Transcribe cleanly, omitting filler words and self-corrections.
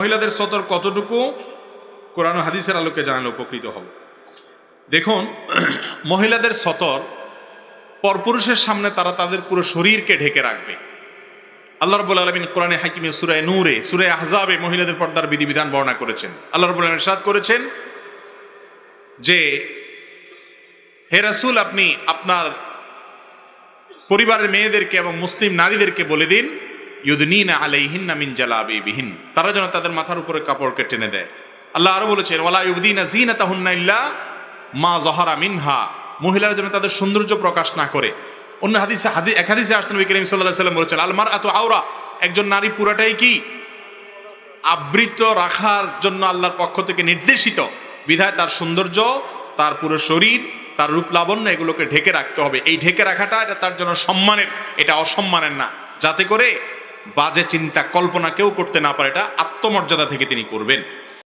মহিলাদের সতর কতটুকু কোরআন ও হাদিসের আলোকে জানালে উপকৃত হব। দেখুন, মহিলাদের সতর পরপুরুষের সামনে তারা তাদের পুরো শরীরকে ঢেকে রাখবে। আল্লাহ রাব্বুল আলামিন কোরআনে হাকিমে সূরা নূরে, সূরা আহজাবে মহিলাদের পর্দার বিধিবিধান বর্ণনা করেছেন। আল্লাহ রাব্বুল আলামিন ইরশাদ করেছেন যে, হে রাসূল, আপনি আপনার পরিবারের মেয়েদেরকে এবং মুসলিম নারীদেরকে বলে দিন, ইউদনিনা আলাইহিন্না মিন জালাবিবিহিন, তারা যেন তাদের মাথার উপরে কাপড়কে টেনে দেয়। আল্লাহ আরো বলেছেন, ওয়ালা ইউবদিনা যিনাতাহুন্না ইল্লা মা যাহারা মিনহা, মহিলারা যেন তাদের সৌন্দর্য প্রকাশ না করে। অন্য এক হাদিসে আসছেন নবী করিম সাল্লাল্লাহু আলাইহি ওয়াসাল্লাম বলেছেন, আল মারআতু আওরা, একজন নারী পুরাটাই কি আবৃত রাখার জন্য আল্লাহর পক্ষ থেকে নির্দেশিত, বিধায় তার সৌন্দর্য, তার পুরো শরীর, তার রূপ লাবণ্য এগুলোকে ঢেকে রাখতে হবে। এই ঢেকে রাখাটা এটা তার জন্য সম্মানের, এটা অসম্মানের না, যাতে করে বাজে চিন্তা কল্পনা কেউ করতে না পারে। এটা আত্মমর্যাদা থেকে তিনি করবেন।